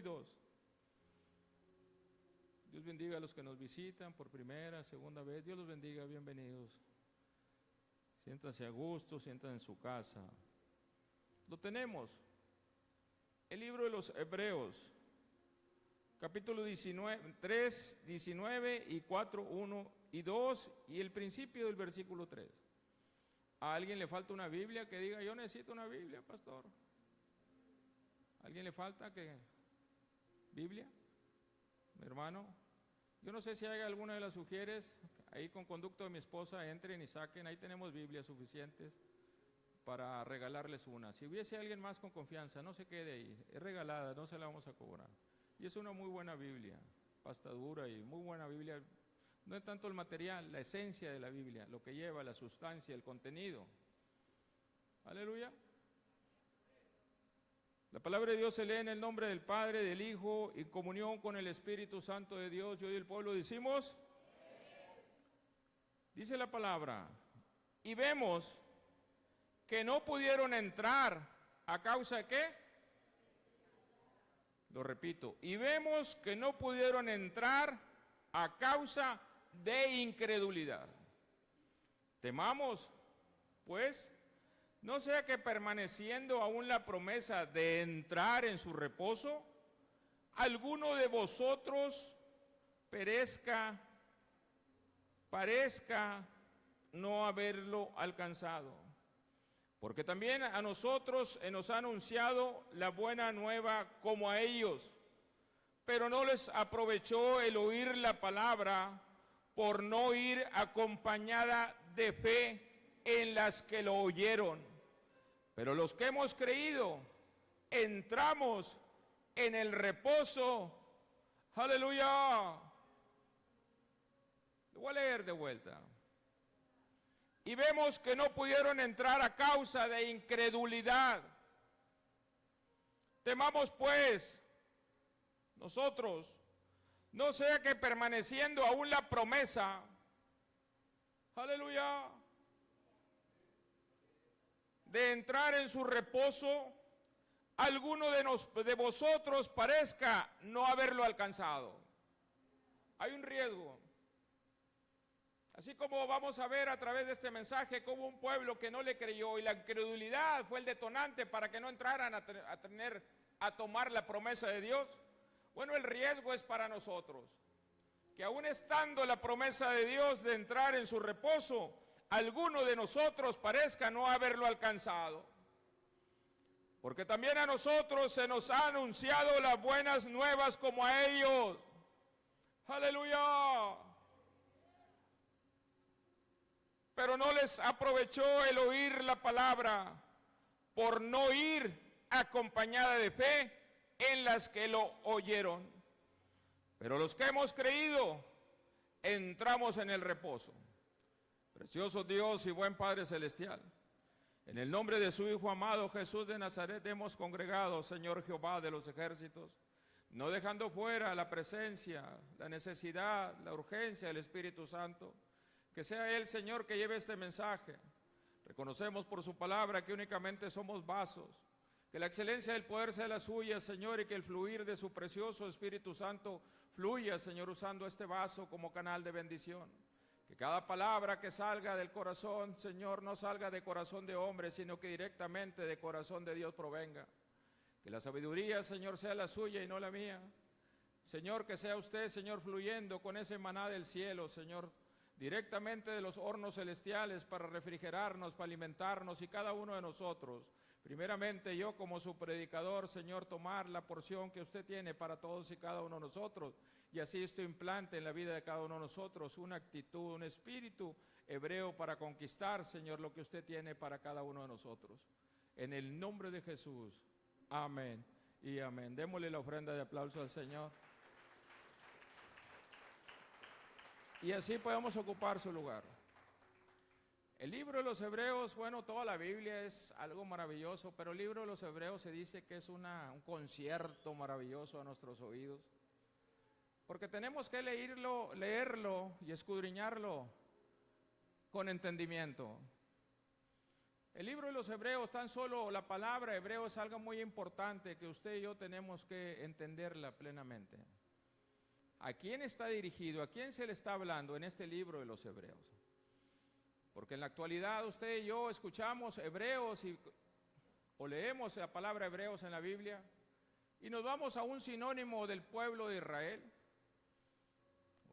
y 2. Dios bendiga a los que nos visitan por primera, segunda vez. Dios los bendiga, bienvenidos. Siéntanse a gusto, siéntanse en su casa. Lo tenemos. El libro de los Hebreos, capítulo 19, 3, 19 y 4, 1 y 2, y el principio del versículo 3. ¿A alguien le falta una Biblia que diga, yo necesito una Biblia, pastor? ¿A alguien le falta Biblia? Mi hermano, yo no sé si hay alguna de las sugieres, ahí con conducto de mi esposa, entren y saquen, ahí tenemos Biblias suficientes para regalarles una. Si hubiese alguien más con confianza, no se quede ahí, es regalada, no se la vamos a cobrar. Y es una muy buena Biblia, pasta dura y muy buena Biblia. No es tanto el material, la esencia de la Biblia, lo que lleva, la sustancia, el contenido. Aleluya. La palabra de Dios se lee en el nombre del Padre, del Hijo, y comunión con el Espíritu Santo de Dios. Yo y el pueblo decimos, dice la palabra, y vemos que no pudieron entrar a causa de ¿qué? Lo repito, y vemos que no pudieron entrar a causa de incredulidad. Temamos, pues, no sea que permaneciendo aún la promesa de entrar en su reposo, alguno de vosotros parezca no haberlo alcanzado. Porque también a nosotros nos ha anunciado la buena nueva como a ellos, pero no les aprovechó el oír la palabra por no ir acompañada de fe en las que lo oyeron. Pero los que hemos creído, entramos en el reposo. ¡Aleluya! Lo voy a leer de vuelta. Y vemos que no pudieron entrar a causa de incredulidad. Temamos pues, nosotros, no sea que permaneciendo aún la promesa, aleluya, de entrar en su reposo, alguno de vosotros parezca no haberlo alcanzado. Hay un riesgo. Así como vamos a ver a través de este mensaje cómo un pueblo que no le creyó y la incredulidad fue el detonante para que no entraran a tomar la promesa de Dios. Bueno, el riesgo es para nosotros, que aún estando la promesa de Dios de entrar en su reposo, alguno de nosotros parezca no haberlo alcanzado. Porque también a nosotros se nos ha anunciado las buenas nuevas como a ellos. ¡Aleluya! Pero no les aprovechó el oír la palabra por no ir acompañada de fe en las que lo oyeron. Pero los que hemos creído, entramos en el reposo. Precioso Dios y buen Padre Celestial, en el nombre de su Hijo amado Jesús de Nazaret hemos congregado, Señor Jehová de los ejércitos, no dejando fuera la presencia, la necesidad, la urgencia del Espíritu Santo. Que sea Él, Señor, que lleve este mensaje. Reconocemos por su palabra que únicamente somos vasos. Que la excelencia del poder sea la suya, Señor, y que el fluir de su precioso Espíritu Santo fluya, Señor, usando este vaso como canal de bendición. Que cada palabra que salga del corazón, Señor, no salga de corazón de hombre, sino que directamente de corazón de Dios provenga. Que la sabiduría, Señor, sea la suya y no la mía. Señor, que sea usted, Señor, fluyendo con ese maná del cielo, Señor, directamente de los hornos celestiales para refrigerarnos, para alimentarnos y cada uno de nosotros. Primeramente yo como su predicador, Señor, tomar la porción que usted tiene para todos y cada uno de nosotros y así esto implante en la vida de cada uno de nosotros una actitud, un espíritu hebreo para conquistar, Señor, lo que usted tiene para cada uno de nosotros. En el nombre de Jesús, amén y amén. Démosle la ofrenda de aplauso al Señor. Y así podemos ocupar su lugar. El libro de los Hebreos, bueno, toda la Biblia es algo maravilloso, pero el libro de los Hebreos se dice que es un concierto maravilloso a nuestros oídos. Porque tenemos que leerlo y escudriñarlo con entendimiento. El libro de los Hebreos, tan solo la palabra hebreo es algo muy importante que usted y yo tenemos que entenderla plenamente. ¿A quién está dirigido? ¿A quién se le está hablando en este libro de los Hebreos? Porque en la actualidad usted y yo escuchamos hebreos o leemos la palabra hebreos en la Biblia y nos vamos a un sinónimo del pueblo de Israel.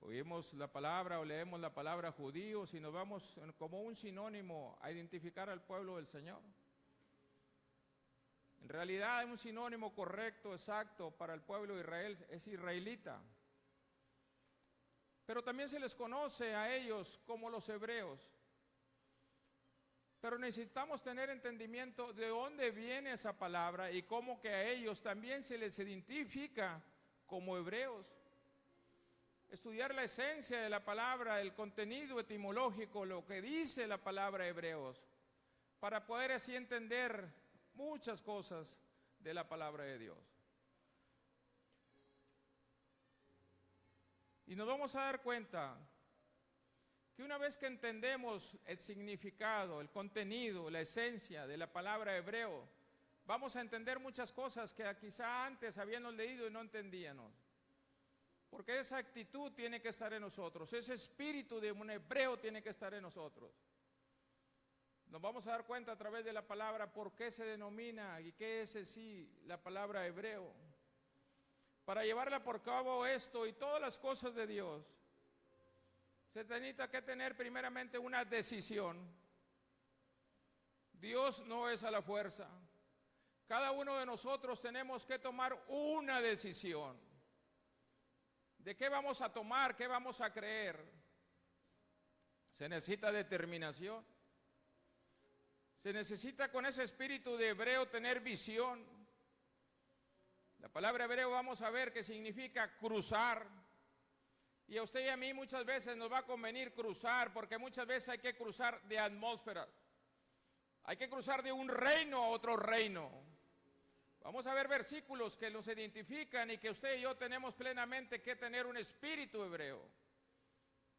Oímos la palabra o leemos la palabra judíos y nos vamos como un sinónimo a identificar al pueblo del Señor. En realidad un sinónimo correcto, exacto para el pueblo de Israel es israelita. Pero también se les conoce a ellos como los hebreos. Pero necesitamos tener entendimiento de dónde viene esa palabra y cómo que a ellos también se les identifica como hebreos. Estudiar la esencia de la palabra, el contenido etimológico, lo que dice la palabra hebreos, para poder así entender muchas cosas de la palabra de Dios. Y nos vamos a dar cuenta que una vez que entendemos el significado, el contenido, la esencia de la palabra hebreo, vamos a entender muchas cosas que quizá antes habíamos leído y no entendíamos. Porque esa actitud tiene que estar en nosotros, ese espíritu de un hebreo tiene que estar en nosotros. Nos vamos a dar cuenta a través de la palabra por qué se denomina y qué es en sí la palabra hebreo. Para llevarla por cabo esto y todas las cosas de Dios, se necesita que tener primeramente una decisión. Dios no es a la fuerza. Cada uno de nosotros tenemos que tomar una decisión. ¿De qué vamos a tomar? ¿Qué vamos a creer? Se necesita determinación. Se necesita con ese espíritu de hebreo tener visión. La palabra hebreo vamos a ver que significa cruzar. Y a usted y a mí muchas veces nos va a convenir cruzar, porque muchas veces hay que cruzar de atmósfera. Hay que cruzar de un reino a otro reino. Vamos a ver versículos que nos identifican y que usted y yo tenemos plenamente que tener un espíritu hebreo.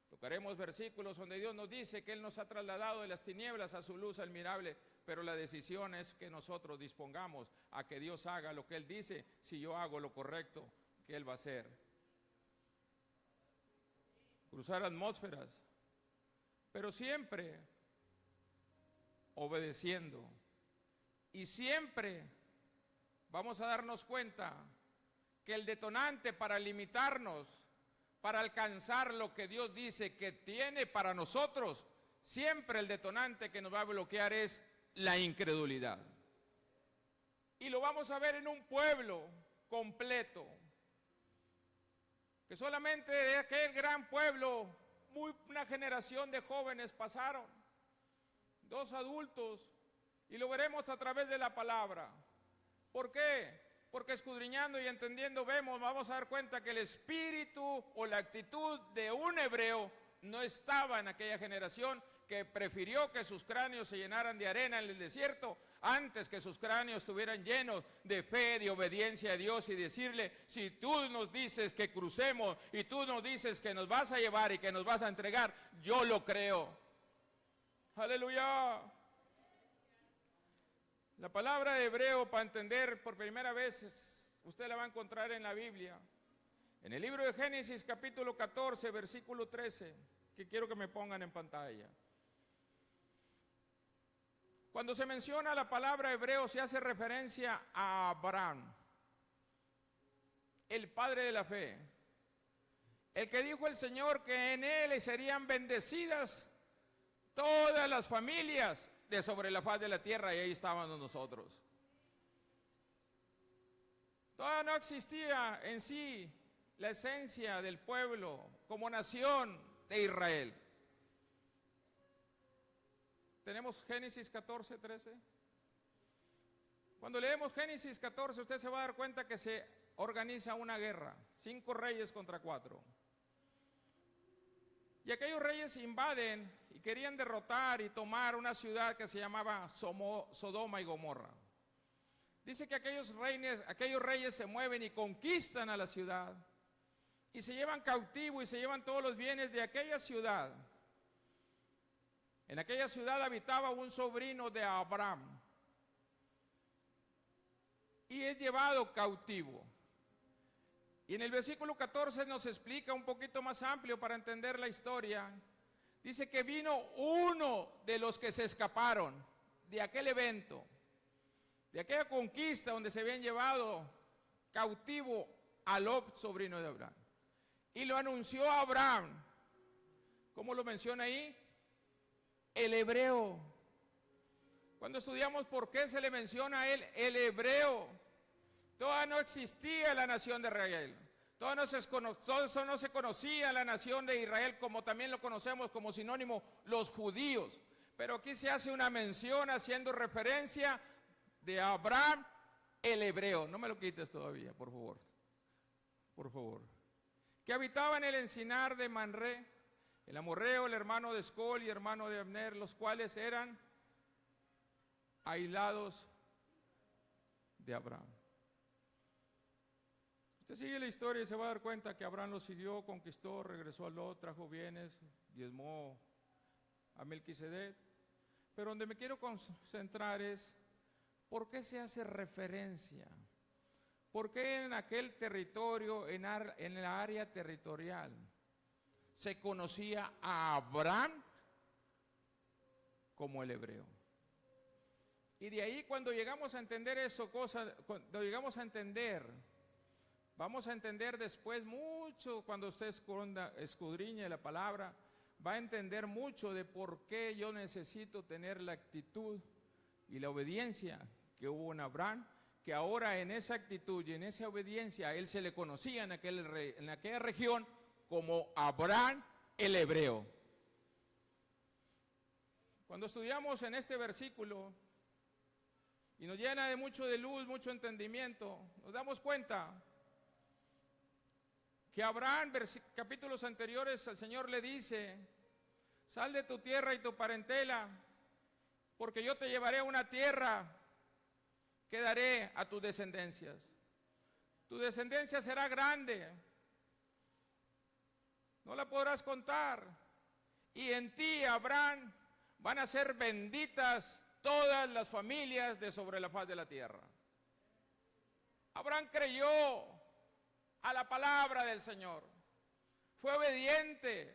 Tocaremos versículos donde Dios nos dice que Él nos ha trasladado de las tinieblas a su luz admirable, pero la decisión es que nosotros dispongamos a que Dios haga lo que Él dice, si yo hago lo correcto, que Él va a hacer. Cruzar atmósferas, pero siempre obedeciendo y siempre vamos a darnos cuenta que el detonante para limitarnos, para alcanzar lo que Dios dice que tiene para nosotros, siempre el detonante que nos va a bloquear es la incredulidad. Y lo vamos a ver en un pueblo completo, que solamente de aquel gran pueblo, una generación de jóvenes pasaron, 2 adultos, y lo veremos a través de la palabra. ¿Por qué? Porque escudriñando y entendiendo vamos a dar cuenta que el espíritu o la actitud de un hebreo no estaba en aquella generación que prefirió que sus cráneos se llenaran de arena en el desierto antes que sus cráneos estuvieran llenos de fe, de obediencia a Dios y decirle, si tú nos dices que crucemos y tú nos dices que nos vas a llevar y que nos vas a entregar, yo lo creo. Aleluya. La palabra de hebreo, para entender por primera vez, usted la va a encontrar en la Biblia. En el libro de Génesis, capítulo 14, versículo 13, que quiero que me pongan en pantalla. Cuando se menciona la palabra hebreo, se hace referencia a Abraham, el padre de la fe, el que dijo el Señor que en él serían bendecidas todas las familias de sobre la faz de la tierra, y ahí estábamos nosotros. Todavía no existía en sí la esencia del pueblo como nación de Israel. ¿Tenemos Génesis 14, 13? Cuando leemos Génesis 14, usted se va a dar cuenta que se organiza una guerra, 5 reyes contra 4. Y aquellos reyes invaden y querían derrotar y tomar una ciudad que se llamaba Sodoma y Gomorra. Dice que aquellos reyes se mueven y conquistan a la ciudad y se llevan cautivo y se llevan todos los bienes de aquella ciudad. En aquella ciudad habitaba un sobrino de Abraham y es llevado cautivo. Y en el versículo 14 nos explica un poquito más amplio para entender la historia. Dice que vino uno de los que se escaparon de aquel evento, de aquella conquista donde se habían llevado cautivo a Lot, sobrino de Abraham. Y lo anunció a Abraham. ¿Cómo lo menciona ahí? El hebreo. Cuando estudiamos por qué se le menciona a él, el hebreo, todavía no existía la nación de Israel. Todo eso no se conocía la nación de Israel, como también lo conocemos como sinónimo los judíos. Pero aquí se hace una mención haciendo referencia de Abraham, el hebreo. No me lo quites todavía, por favor. Por favor. Que habitaba en el encinar de Manré, el amorreo, el hermano de Escol y hermano de Abner, los cuales eran aislados de Abraham. Usted sigue la historia y se va a dar cuenta que Abraham lo siguió, conquistó, regresó a Lot, trajo bienes, diezmó a Melquisedec. Pero donde me quiero concentrar es, ¿por qué se hace referencia? ¿Por qué en aquel territorio, en la área territorial, se conocía a Abraham como el hebreo? Y de ahí cuando llegamos a entender eso, cuando llegamos a entender, vamos a entender después mucho, cuando usted escudriñe la palabra, va a entender mucho de por qué yo necesito tener la actitud y la obediencia que hubo en Abraham, que ahora en esa actitud y en esa obediencia a él se le conocía en aquella región como Abraham el hebreo. Cuando estudiamos en este versículo y nos llena de mucho de luz, mucho entendimiento, nos damos cuenta que Abraham, capítulos anteriores, el Señor le dice: sal de tu tierra y tu parentela, porque yo te llevaré a una tierra que daré a tus descendencias. Tu descendencia será grande, no la podrás contar, y en ti, Abraham, van a ser benditas todas las familias de sobre la faz de la tierra. Abraham creyó a la palabra del Señor, fue obediente,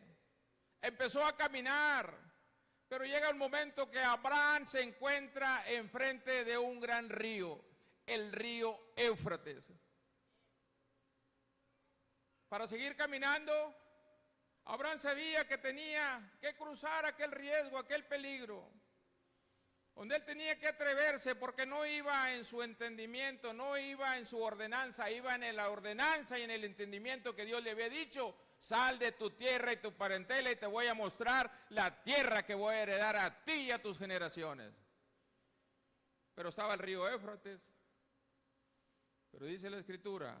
empezó a caminar, pero llega el momento que Abraham se encuentra enfrente de un gran río, el río Éufrates. Para seguir caminando, Abraham sabía que tenía que cruzar aquel riesgo, aquel peligro, donde él tenía que atreverse, porque no iba en su entendimiento, no iba en su ordenanza, iba en la ordenanza y en el entendimiento que Dios le había dicho: sal de tu tierra y tu parentela y te voy a mostrar la tierra que voy a heredar a ti y a tus generaciones. Pero estaba el río Éufrates, pero dice la Escritura,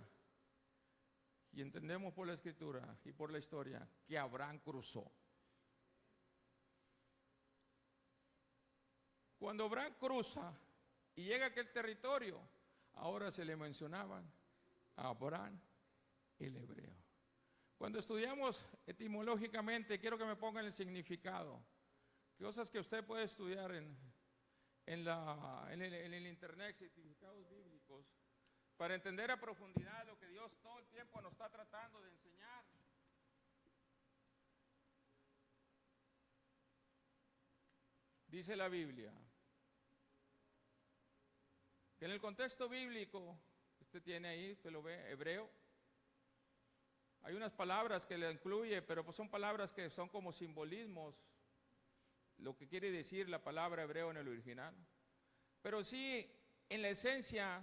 y entendemos por la Escritura y por la historia, que Abraham cruzó. Cuando Abraham cruza y llega a aquel territorio, ahora se le mencionaban a Abraham el hebreo. Cuando estudiamos etimológicamente, quiero que me pongan el significado. Cosas que usted puede estudiar en el internet, significados bíblicos, para entender a profundidad lo que Dios todo el tiempo nos está tratando de enseñar. Dice la Biblia que en el contexto bíblico, usted tiene ahí, usted lo ve, hebreo, hay unas palabras que le incluye, pero pues son palabras que son como simbolismos, lo que quiere decir la palabra hebreo en el original. Pero sí, en la esencia,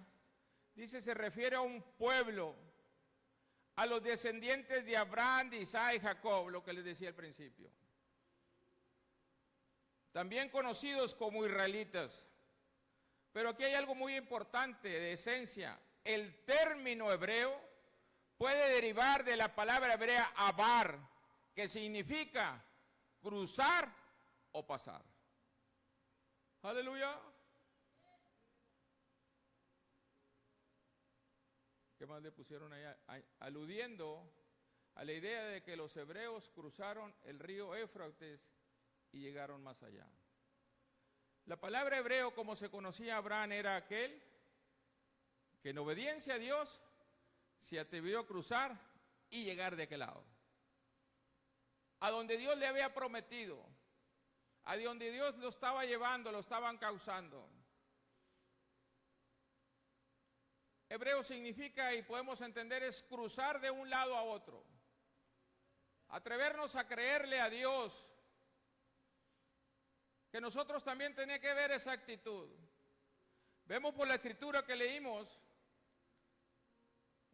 dice, se refiere a un pueblo, a los descendientes de Abraham, de Isaac y Jacob, lo que les decía al principio. También conocidos como israelitas. Pero aquí hay algo muy importante de esencia. El término hebreo puede derivar de la palabra hebrea abar, que significa cruzar o pasar. Aleluya. ¿Qué más le pusieron ahí? Aludiendo a la idea de que los hebreos cruzaron el río Éufrates y llegaron más allá. La palabra hebreo, como se conocía a Abraham, era aquel que en obediencia a Dios se atrevió a cruzar y llegar de aquel lado, a donde Dios le había prometido, a donde Dios lo estaba llevando, lo estaban causando. Hebreo significa, y podemos entender, es cruzar de un lado a otro, atrevernos a creerle a Dios, que nosotros también tenemos que ver esa actitud. Vemos por la escritura que leímos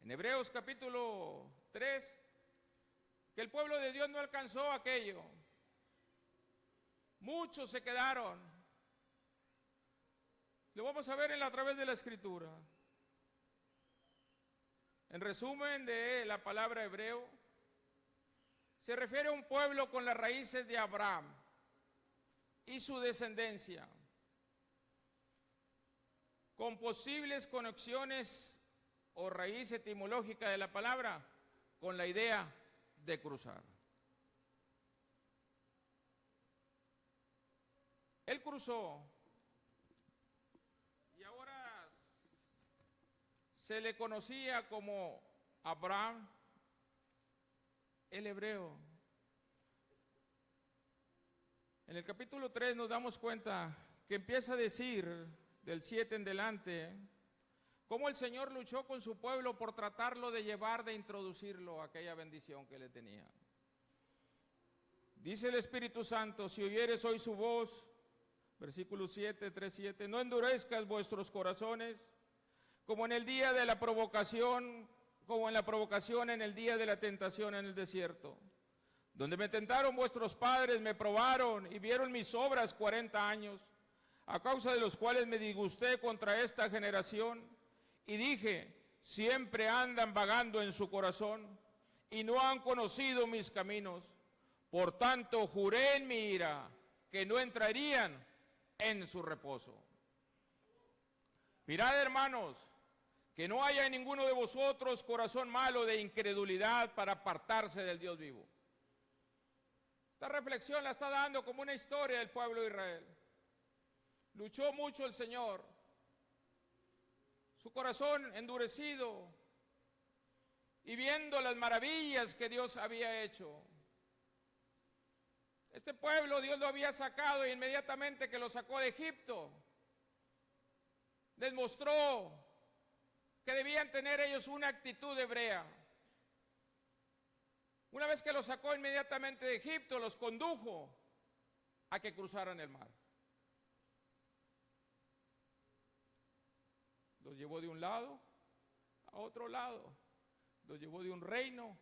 en Hebreos capítulo 3, que el pueblo de Dios no alcanzó aquello. Muchos se quedaron. Lo vamos a ver a través de la escritura. En resumen de la palabra hebreo, se refiere a un pueblo con las raíces de Abraham y su descendencia, con posibles conexiones o raíz etimológica de la palabra, con la idea de cruzar. Él cruzó y ahora se le conocía como Abraham el hebreo. En el capítulo 3 nos damos cuenta que empieza a decir, del 7 en adelante, cómo el Señor luchó con su pueblo por tratarlo de llevar, de introducirlo a aquella bendición que le tenía. Dice el Espíritu Santo: si oyeres hoy su voz, versículo 7, 3, 7, no endurezcas vuestros corazones, como en el día de la provocación, como en la provocación en el día de la tentación en el desierto, donde me tentaron vuestros padres, me probaron y vieron mis obras 40 años, a causa de los cuales me disgusté contra esta generación, y dije: siempre andan vagando en su corazón, y no han conocido mis caminos. Por tanto, juré en mi ira que no entrarían en su reposo. Mirad, hermanos, que no haya en ninguno de vosotros corazón malo de incredulidad para apartarse del Dios vivo. Esta reflexión la está dando como una historia del pueblo de Israel. Luchó mucho el Señor, su corazón endurecido, y viendo las maravillas que Dios había hecho. Este pueblo Dios lo había sacado, y inmediatamente que lo sacó de Egipto, les mostró que debían tener ellos una actitud hebrea. Una vez que los sacó inmediatamente de Egipto, los condujo a que cruzaran el mar. Los llevó de un lado a otro lado, los llevó de un reino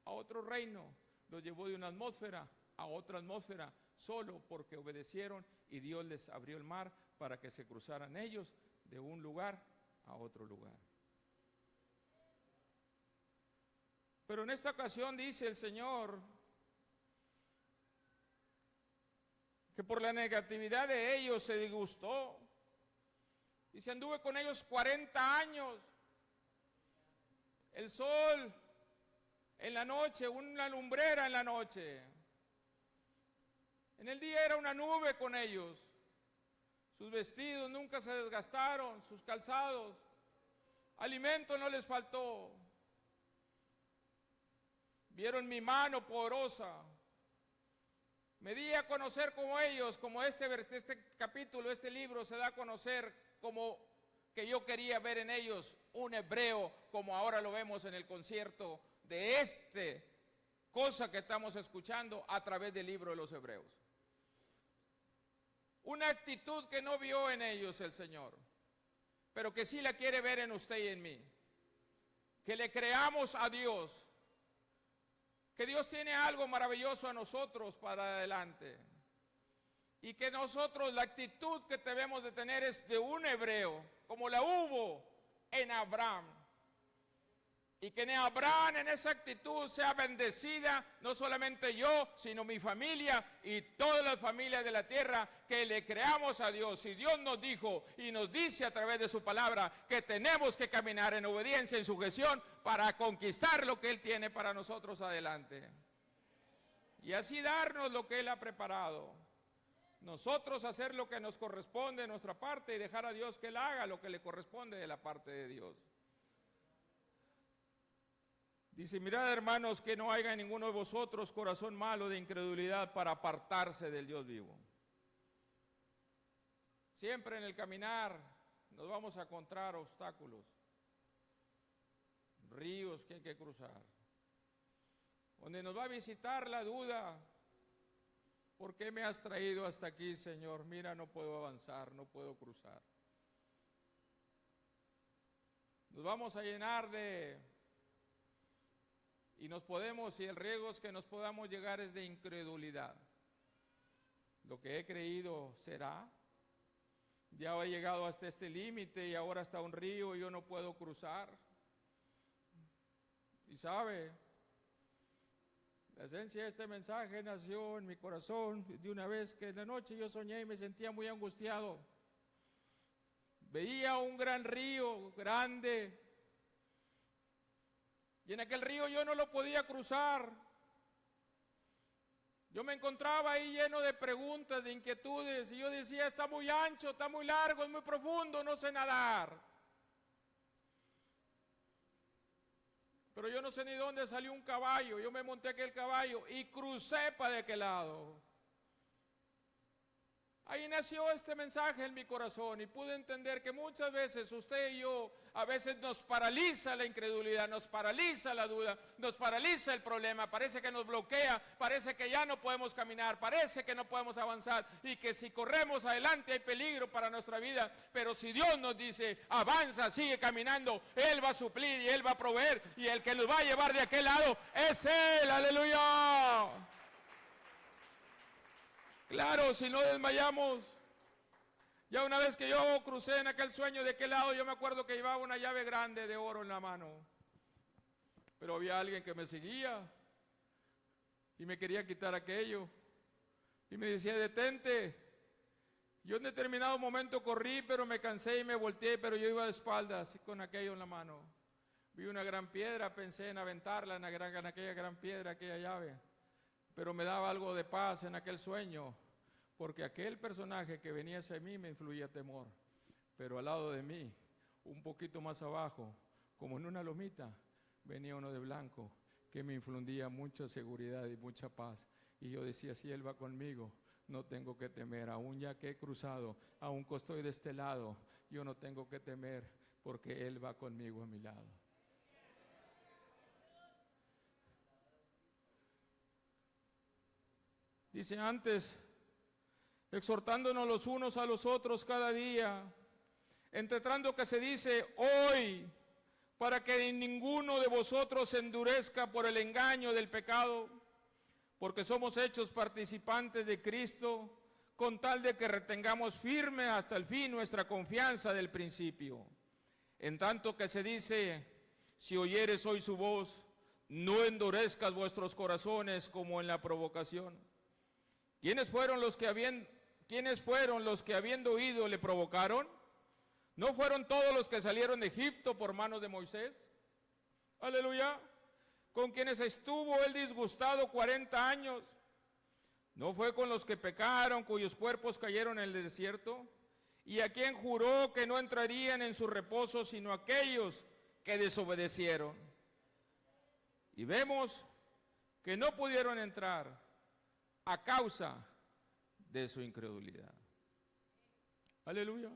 a otro reino, los llevó de una atmósfera a otra atmósfera, solo porque obedecieron, y Dios les abrió el mar para que se cruzaran ellos de un lugar a otro lugar. Pero en esta ocasión dice el Señor que por la negatividad de ellos se disgustó. Dice: anduve con ellos 40 años. El sol en la noche, una lumbrera en la noche. En el día era una nube con ellos. Sus vestidos nunca se desgastaron, sus calzados. Alimento no les faltó. Vieron mi mano poderosa. Me di a conocer como ellos, como este capítulo, este libro se da a conocer como que yo quería ver en ellos un hebreo, como ahora lo vemos en el concierto de cosa que estamos escuchando a través del libro de los Hebreos. Una actitud que no vio en ellos el Señor, pero que sí la quiere ver en usted y en mí. Que le creamos a Dios, que Dios tiene algo maravilloso a nosotros para adelante, y que nosotros la actitud que debemos de tener es de un hebreo, como la hubo en Abraham, y que en Abraham, en esa actitud, sea bendecida no solamente yo, sino mi familia y todas las familias de la tierra, que le creamos a Dios. Y Dios nos dijo y nos dice a través de su palabra que tenemos que caminar en obediencia, en sujeción, para conquistar lo que Él tiene para nosotros adelante, y así darnos lo que Él ha preparado. Nosotros hacer lo que nos corresponde de nuestra parte y dejar a Dios que Él haga lo que le corresponde de la parte de Dios. Dice, mirad hermanos, que no haya en ninguno de vosotros corazón malo de incredulidad para apartarse del Dios vivo. Siempre en el caminar nos vamos a encontrar obstáculos, ríos que hay que cruzar, donde nos va a visitar la duda. ¿Por qué me has traído hasta aquí, Señor? Mira, no puedo avanzar, no puedo cruzar. Nos vamos a llenar y el riesgo es que nos podamos llegar es de incredulidad. Lo que he creído será. Ya he llegado hasta este límite y ahora está un río y yo no puedo cruzar. Y sabe, la esencia de este mensaje nació en mi corazón de una vez que en la noche yo soñé y me sentía muy angustiado. Veía un gran río, grande, y en aquel río yo no lo podía cruzar. Yo me encontraba ahí lleno de preguntas, de inquietudes, y yo decía, está muy ancho, está muy largo, es muy profundo, no sé nadar. Pero yo no sé ni dónde salió un caballo. Yo me monté aquel caballo y crucé para de aquel lado. Ahí nació este mensaje en mi corazón y pude entender que muchas veces usted y yo, a veces nos paraliza la incredulidad, nos paraliza la duda, nos paraliza el problema, parece que nos bloquea, parece que ya no podemos caminar, parece que no podemos avanzar y que si corremos adelante hay peligro para nuestra vida, pero si Dios nos dice, avanza, sigue caminando, Él va a suplir y Él va a proveer y el que nos va a llevar de aquel lado es Él, aleluya. Claro, si no desmayamos. Ya una vez que yo crucé en aquel sueño de aquel lado, yo me acuerdo que llevaba una llave grande de oro en la mano. Pero había alguien que me seguía y me quería quitar aquello. Y me decía, detente. Yo en determinado momento corrí, pero me cansé y me volteé, pero yo iba de espaldas con aquello en la mano. Vi una gran piedra, pensé en aventarla en aquella gran piedra, aquella llave. Pero me daba algo de paz en aquel sueño, porque aquel personaje que venía hacia mí me influía temor. Pero al lado de mí, un poquito más abajo, como en una lomita, venía uno de blanco que me infundía mucha seguridad y mucha paz. Y yo decía, si Él va conmigo, no tengo que temer, aún ya que he cruzado, aún que estoy de este lado, yo no tengo que temer, porque Él va conmigo a mi lado. Dice antes, exhortándonos los unos a los otros cada día, entre tanto que se dice hoy, para que ninguno de vosotros se endurezca por el engaño del pecado, porque somos hechos participantes de Cristo, con tal de que retengamos firme hasta el fin nuestra confianza del principio. En tanto que se dice, si oyeres hoy su voz, no endurezcas vuestros corazones como en la provocación. ¿Quiénes fueron los que habiendo oído le provocaron? ¿No fueron todos los que salieron de Egipto por manos de Moisés? Aleluya. Con quienes estuvo él disgustado 40 años. ¿No fue con los que pecaron, cuyos cuerpos cayeron en el desierto? ¿Y a quien juró que no entrarían en su reposo sino aquellos que desobedecieron? Y vemos que no pudieron entrar a causa de su incredulidad. Aleluya.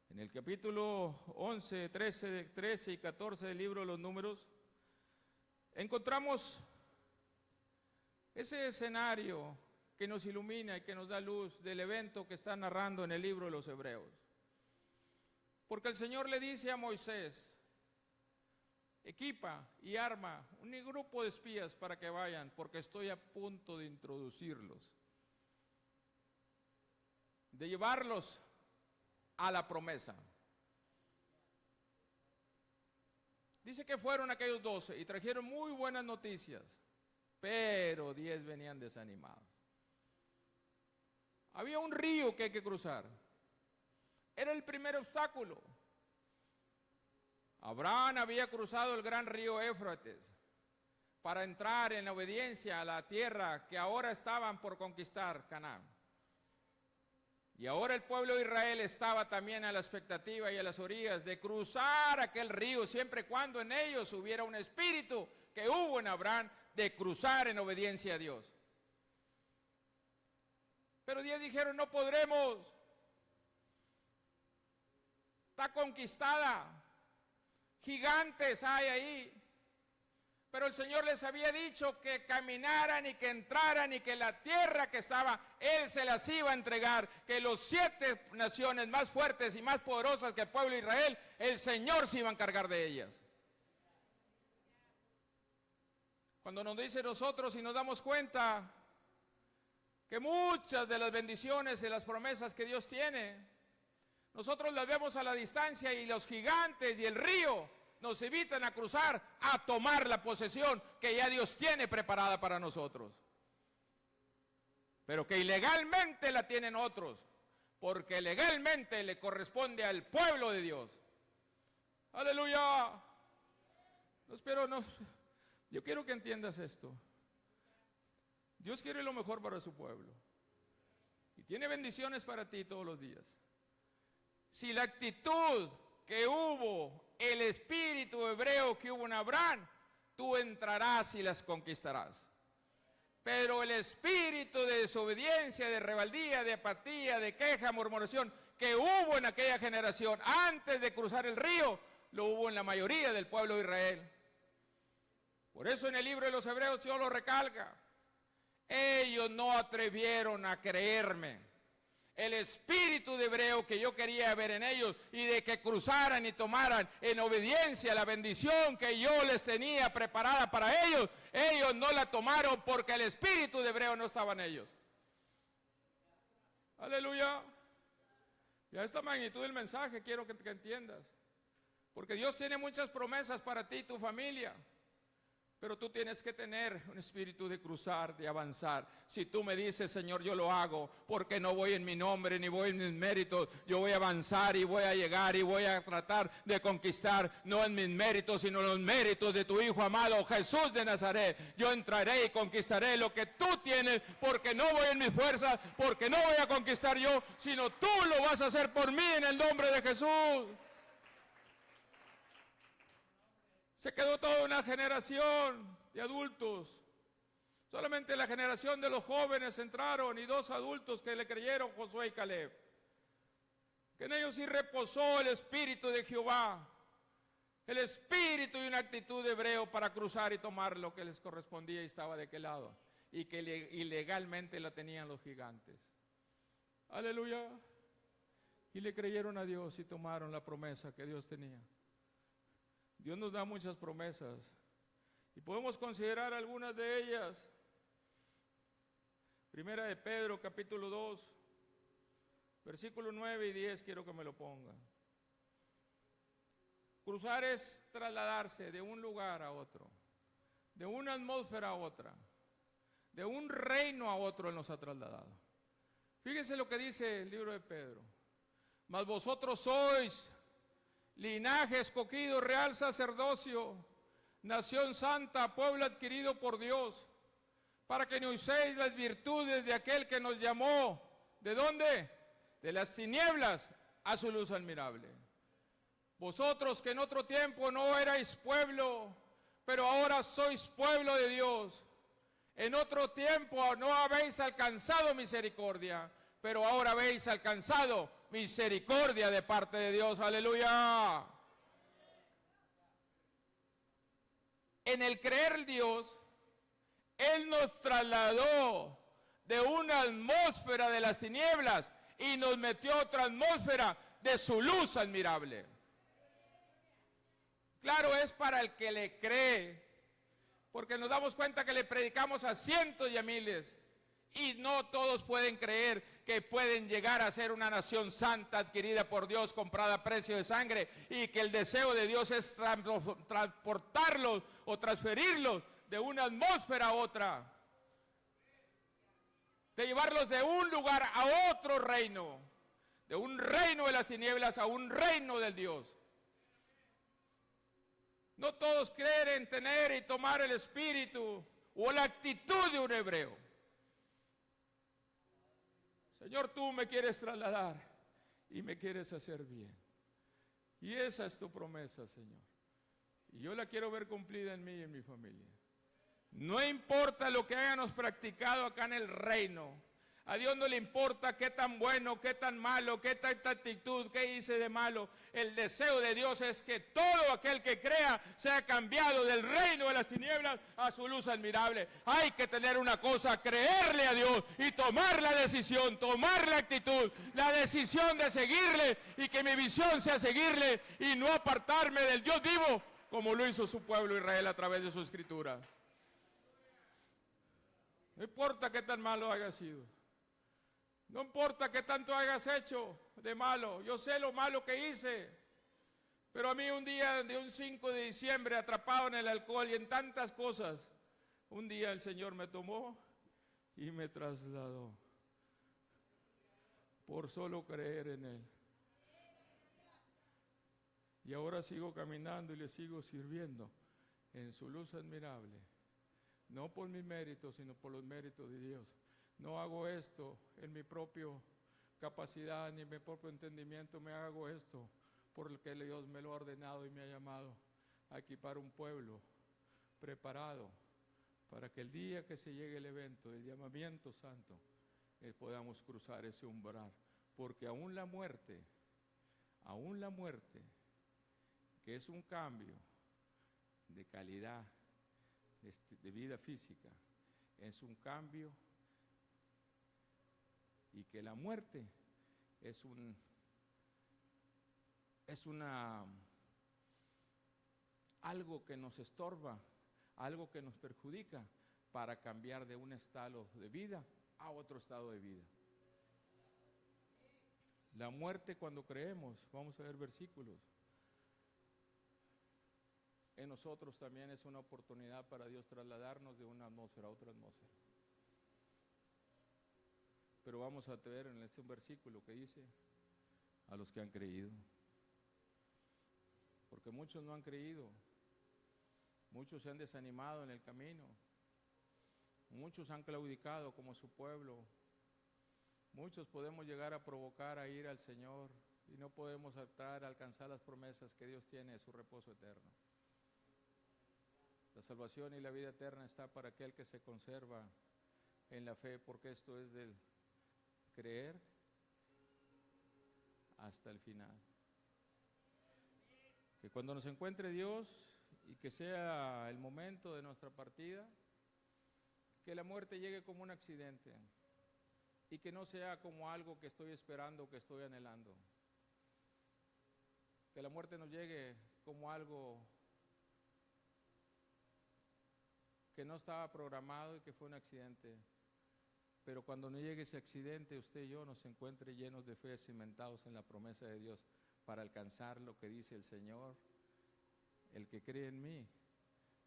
En el capítulo 11, 13 y 14 del libro de los Números, encontramos ese escenario que nos ilumina y que nos da luz del evento que está narrando en el libro de los Hebreos. Porque el Señor le dice a Moisés, equipa y arma un grupo de espías para que vayan, porque estoy a punto de introducirlos, de llevarlos a la promesa. Dice que fueron aquellos 12 y trajeron muy buenas noticias, pero 10 venían desanimados. Había un río que hay que cruzar. Era el primer obstáculo. Abraham había cruzado el gran río Éufrates para entrar en obediencia a la tierra que ahora estaban por conquistar, Canaán. Y ahora el pueblo de Israel estaba también a la expectativa y a las orillas de cruzar aquel río, siempre y cuando en ellos hubiera un espíritu que hubo en Abraham de cruzar en obediencia a Dios. Pero 10 dijeron, no podremos, está conquistada, gigantes hay ahí. Pero el Señor les había dicho que caminaran y que entraran y que la tierra que estaba, Él se las iba a entregar, que los 7 naciones más fuertes y más poderosas que el pueblo de Israel, el Señor se iba a encargar de ellas. Cuando nos dice nosotros y nos damos cuenta que muchas de las bendiciones y las promesas que Dios tiene, nosotros las vemos a la distancia y los gigantes y el río nos invitan a cruzar, a tomar la posesión que ya Dios tiene preparada para nosotros. Pero que ilegalmente la tienen otros, porque legalmente le corresponde al pueblo de Dios. Aleluya. Yo quiero que entiendas esto. Dios quiere lo mejor para su pueblo. Y tiene bendiciones para ti todos los días. Si la actitud que hubo, el espíritu hebreo que hubo en Abraham, tú entrarás y las conquistarás. Pero el espíritu de desobediencia, de rebeldía, de apatía, de queja, murmuración, que hubo en aquella generación antes de cruzar el río, lo hubo en la mayoría del pueblo de Israel. Por eso en el libro de los Hebreos Dios lo recalca. Ellos no atrevieron a creerme. El espíritu de hebreo que yo quería ver en ellos y de que cruzaran y tomaran en obediencia la bendición que yo les tenía preparada para ellos, ellos no la tomaron porque el espíritu de hebreo no estaba en ellos. Aleluya. Y a esta magnitud del mensaje quiero que entiendas. Porque Dios tiene muchas promesas para ti y tu familia. Pero tú tienes que tener un espíritu de cruzar, de avanzar. Si tú me dices, Señor, yo lo hago, porque no voy en mi nombre, ni voy en mis méritos, yo voy a avanzar y voy a llegar y voy a tratar de conquistar, no en mis méritos, sino en los méritos de tu Hijo amado, Jesús de Nazaret. Yo entraré y conquistaré lo que tú tienes, porque no voy en mis fuerzas, porque no voy a conquistar yo, sino tú lo vas a hacer por mí en el nombre de Jesús. Se quedó toda una generación de adultos. Solamente la generación de los jóvenes entraron y 2 adultos que le creyeron, Josué y Caleb. Que en ellos sí reposó el espíritu de Jehová. El espíritu y una actitud hebreo para cruzar y tomar lo que les correspondía y estaba de aquel lado. Y que ilegalmente la tenían los gigantes. Aleluya. Y le creyeron a Dios y tomaron la promesa que Dios tenía. Dios nos da muchas promesas y podemos considerar algunas de ellas. Primera de Pedro, capítulo 2, versículos 9 y 10, quiero que me lo pongan. Cruzar es trasladarse de un lugar a otro, de una atmósfera a otra, de un reino a otro Él nos ha trasladado. Fíjense lo que dice el libro de Pedro. Mas vosotros sois linaje escogido, real sacerdocio, nación santa, pueblo adquirido por Dios, para que no uséis las virtudes de aquel que nos llamó. ¿De dónde? De las tinieblas a su luz admirable. Vosotros que en otro tiempo no erais pueblo, pero ahora sois pueblo de Dios. En otro tiempo no habéis alcanzado misericordia, pero ahora habéis alcanzado misericordia de parte de Dios. Aleluya. En el creer Dios, Él nos trasladó de una atmósfera de las tinieblas y nos metió a otra atmósfera de su luz admirable. Claro, es para el que le cree, porque nos damos cuenta que le predicamos a cientos y a miles, y no todos pueden creer que pueden llegar a ser una nación santa, adquirida por Dios, comprada a precio de sangre, y que el deseo de Dios es transportarlos o transferirlos de una atmósfera a otra, de llevarlos de un lugar a otro reino, de un reino de las tinieblas a un reino del Dios. No todos quieren tener y tomar el espíritu o la actitud de un hebreo. Señor, tú me quieres trasladar y me quieres hacer bien. Y esa es tu promesa, Señor. Y yo la quiero ver cumplida en mí y en mi familia. No importa lo que hayamos practicado acá en el reino. A Dios no le importa qué tan bueno, qué tan malo, qué tanta actitud, qué hice de malo. El deseo de Dios es que todo aquel que crea sea cambiado del reino de las tinieblas a su luz admirable. Hay que tener una cosa, creerle a Dios y tomar la decisión, tomar la actitud, la decisión de seguirle y que mi visión sea seguirle y no apartarme del Dios vivo como lo hizo su pueblo Israel a través de su escritura. No importa qué tan malo haya sido. No importa qué tanto hayas hecho de malo. Yo sé lo malo que hice. Pero a mí un día de un 5 de diciembre, atrapado en el alcohol y en tantas cosas, un día el Señor me tomó y me trasladó. Por solo creer en Él. Y ahora sigo caminando y le sigo sirviendo en su luz admirable. No por mis méritos, sino por los méritos de Dios. No hago esto en mi propia capacidad ni en mi propio entendimiento, me hago esto porque Dios me lo ha ordenado y me ha llamado a equipar un pueblo preparado para que el día que se llegue el evento del llamamiento santo, podamos cruzar ese umbral. Porque aún la muerte, que es un cambio de calidad de vida física, es un cambio, y que la muerte es algo que nos estorba, algo que nos perjudica para cambiar de un estado de vida a otro estado de vida. La muerte, cuando creemos, vamos a ver versículos, en nosotros también es una oportunidad para Dios trasladarnos de una atmósfera a otra atmósfera. Pero vamos a ver en este versículo que dice, a los que han creído. Porque muchos no han creído, muchos se han desanimado en el camino, muchos han claudicado como su pueblo, muchos podemos llegar a provocar a ir al Señor y no podemos alcanzar las promesas que Dios tiene de su reposo eterno. La salvación y la vida eterna está para aquel que se conserva en la fe, porque esto es del creer hasta el final. Que cuando nos encuentre Dios y que sea el momento de nuestra partida, que la muerte llegue como un accidente y que no sea como algo que estoy esperando, que estoy anhelando. Que la muerte nos llegue como algo que no estaba programado y que fue un accidente. Pero cuando no llegue ese accidente, usted y yo nos encuentre llenos de fe, cimentados en la promesa de Dios para alcanzar lo que dice el Señor. El que cree en mí,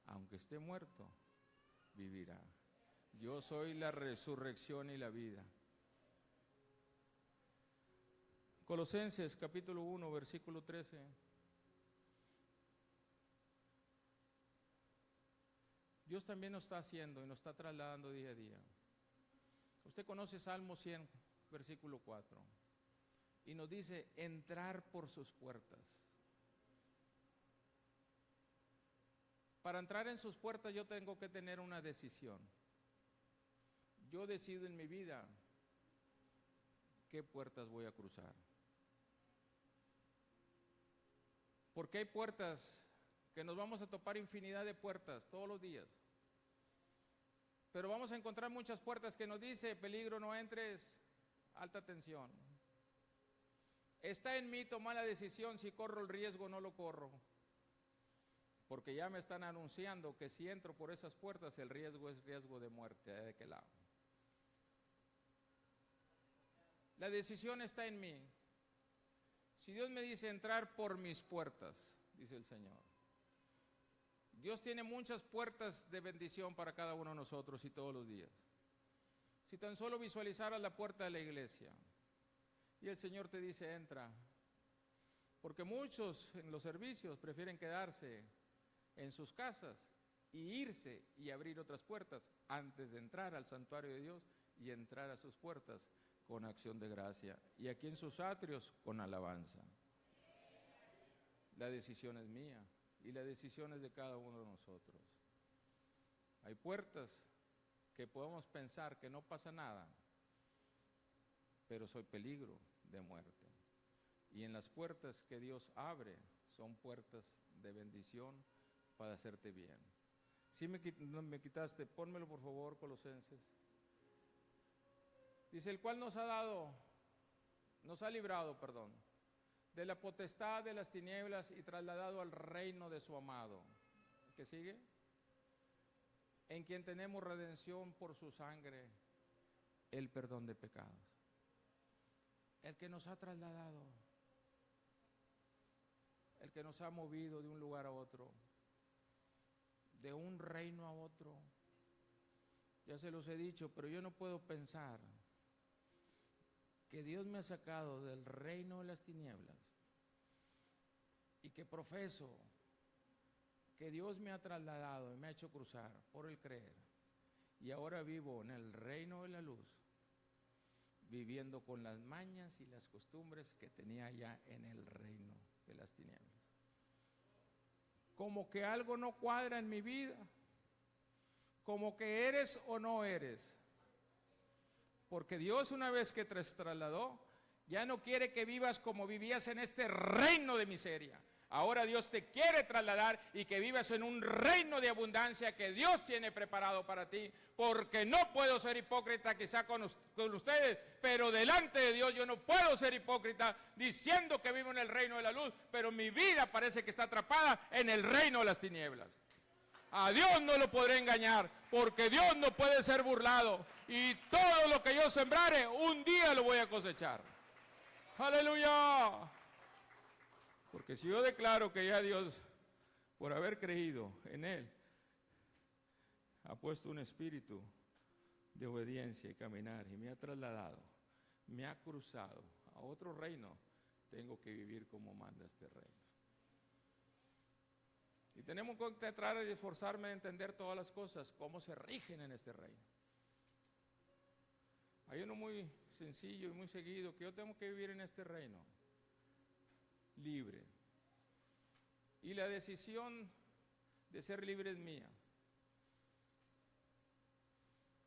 aunque esté muerto, vivirá. Yo soy la resurrección y la vida. Colosenses capítulo 1, versículo 13. Dios también nos está haciendo y nos está trasladando día a día. Usted conoce Salmo 100, versículo 4, y nos dice, entrar por sus puertas. Para entrar en sus puertas yo tengo que tener una decisión. Yo decido en mi vida qué puertas voy a cruzar. Porque hay puertas que nos vamos a topar, infinidad de puertas todos los días. Pero vamos a encontrar muchas puertas que nos dice, peligro, no entres, alta tensión. Está en mí tomar la decisión, si corro el riesgo no lo corro. Porque ya me están anunciando que si entro por esas puertas el riesgo es riesgo de muerte. ¿De qué lado? La decisión está en mí. Si Dios me dice entrar por mis puertas, dice el Señor. Dios tiene muchas puertas de bendición para cada uno de nosotros y todos los días. Si tan solo visualizaras la puerta de la iglesia y el Señor te dice entra, porque muchos en los servicios prefieren quedarse en sus casas y irse y abrir otras puertas antes de entrar al santuario de Dios y entrar a sus puertas, con acción de gracia, y aquí en sus atrios con alabanza. La decisión es mía y la decisión es de cada uno de nosotros. Hay puertas que podemos pensar que no pasa nada, pero soy peligro de muerte. Y en las puertas que Dios abre son puertas de bendición para hacerte bien. Si me quitaste, pónmelo por favor, Colosenses. Dice, el cual nos ha librado, de la potestad de las tinieblas y trasladado al reino de su amado. ¿Qué sigue? En quien tenemos redención por su sangre, el perdón de pecados. El que nos ha trasladado, el que nos ha movido de un lugar a otro, de un reino a otro. Ya se los he dicho, pero yo no puedo pensar que Dios me ha sacado del reino de las tinieblas y que profeso que Dios me ha trasladado y me ha hecho cruzar por el creer, y ahora vivo en el reino de la luz, viviendo con las mañas y las costumbres que tenía ya en el reino de las tinieblas. Como que algo no cuadra en mi vida, como que eres o no eres, porque Dios, una vez que te trasladó, ya no quiere que vivas como vivías en este reino de miseria. Ahora Dios te quiere trasladar y que vivas en un reino de abundancia que Dios tiene preparado para ti, porque no puedo ser hipócrita quizá con ustedes, pero delante de Dios yo no puedo ser hipócrita diciendo que vivo en el reino de la luz, pero mi vida parece que está atrapada en el reino de las tinieblas. A Dios no lo podré engañar, porque Dios no puede ser burlado, y todo lo que yo sembrare, un día lo voy a cosechar. ¡Aleluya! Porque si yo declaro que ya Dios, por haber creído en Él, ha puesto un espíritu de obediencia y caminar, y me ha trasladado, me ha cruzado a otro reino, tengo que vivir como manda este reino. Y tenemos que tratar de esforzarme de entender todas las cosas, cómo se rigen en este reino. Hay uno muy sencillo y muy seguido, que yo tengo que vivir en este reino libre. Y la decisión de ser libre es mía.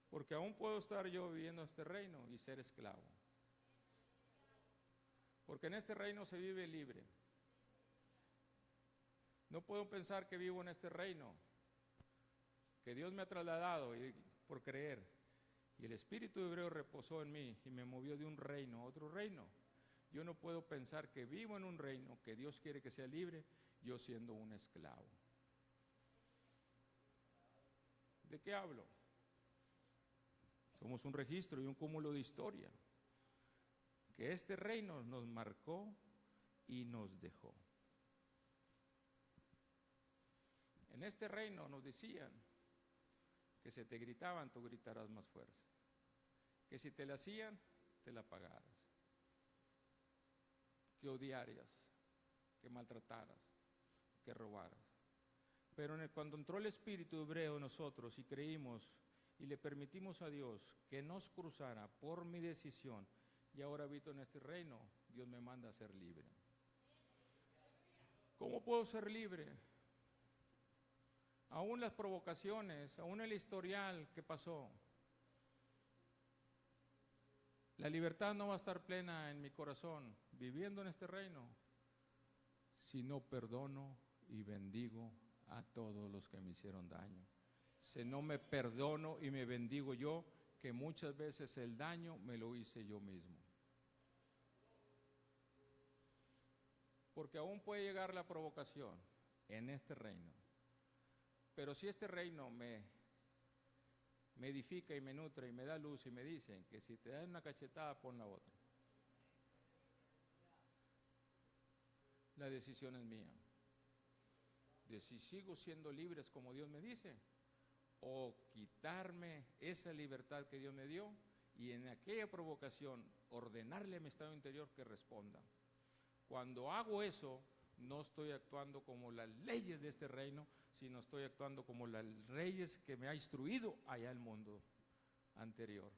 Porque aún puedo estar yo viviendo este reino y ser esclavo. Porque en este reino se vive libre. No puedo pensar que vivo en este reino, que Dios me ha trasladado por creer, y el Espíritu hebreo reposó en mí y me movió de un reino a otro reino. Yo no puedo pensar que vivo en un reino que Dios quiere que sea libre, yo siendo un esclavo. ¿De qué hablo? Somos un registro y un cúmulo de historia, que este reino nos marcó y nos dejó. En este reino nos decían que si te gritaban, tú gritarás más fuerte, que si te la hacían, te la pagaras, que odiaras, que maltrataras, que robaras. Pero cuando entró el espíritu hebreo en nosotros y creímos y le permitimos a Dios que nos cruzara por mi decisión, y ahora habito en este reino, Dios me manda a ser libre. ¿Cómo puedo ser libre? Aún las provocaciones, aún el historial que pasó. La libertad no va a estar plena en mi corazón, viviendo en este reino, si no perdono y bendigo a todos los que me hicieron daño. Si no me perdono y me bendigo yo, que muchas veces el daño me lo hice yo mismo. Porque aún puede llegar la provocación en este reino. Pero si este reino me edifica y me nutre y me da luz y me dicen que si te dan una cachetada, pon la otra. La decisión es mía. De si sigo siendo libre como Dios me dice, o quitarme esa libertad que Dios me dio y en aquella provocación ordenarle a mi estado interior que responda. Cuando hago eso, no estoy actuando como las leyes de este reino, sino estoy actuando como las leyes que me ha instruido allá el mundo anterior.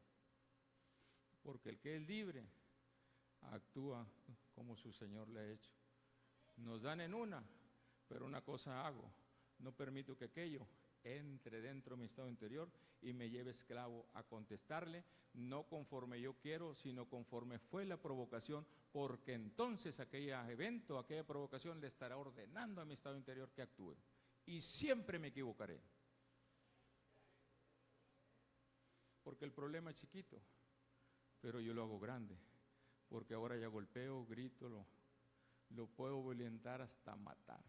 porque el que es libre actúa como su Señor le ha hecho. Nos dan en una, pero una cosa hago, no permito que aquello entre dentro de mi estado interior y me lleve esclavo a contestarle, no conforme yo quiero, sino conforme fue la provocación, porque entonces aquel evento, aquella provocación le estará ordenando a mi estado interior que actúe. Y siempre me equivocaré. Porque el problema es chiquito, pero yo lo hago grande, porque ahora ya golpeo, grito, lo puedo violentar hasta matar.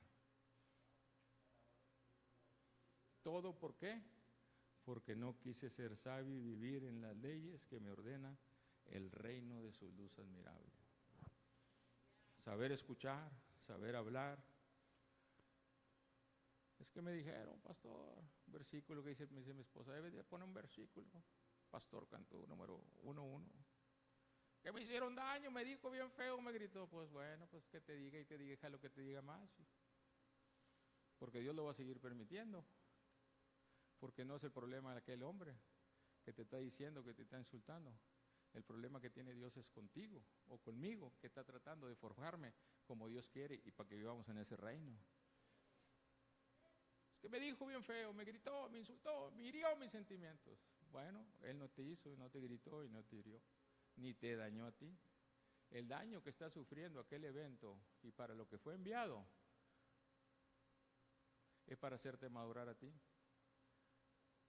¿Todo por qué? Porque no quise ser sabio y vivir en las leyes que me ordena el reino de su luz admirable. Saber escuchar, saber hablar. Es que me dijeron, pastor, un versículo que dice, me dice mi esposa, debe de poner un versículo. Pastor, canto número 1:1. Que me hicieron daño, me dijo bien feo, me gritó. Pues bueno, pues que te diga y te diga lo que te diga más. Porque Dios lo va a seguir permitiendo. Porque no es el problema de aquel hombre que te está diciendo, que te está insultando. El problema que tiene Dios es contigo o conmigo, que está tratando de forjarme como Dios quiere y para que vivamos en ese reino. Es que me dijo bien feo, me gritó, me insultó, me hirió mis sentimientos. Bueno, Él no te hizo, no te gritó y no te hirió, ni te dañó a ti. El daño que está sufriendo aquel evento y para lo que fue enviado es para hacerte madurar a ti.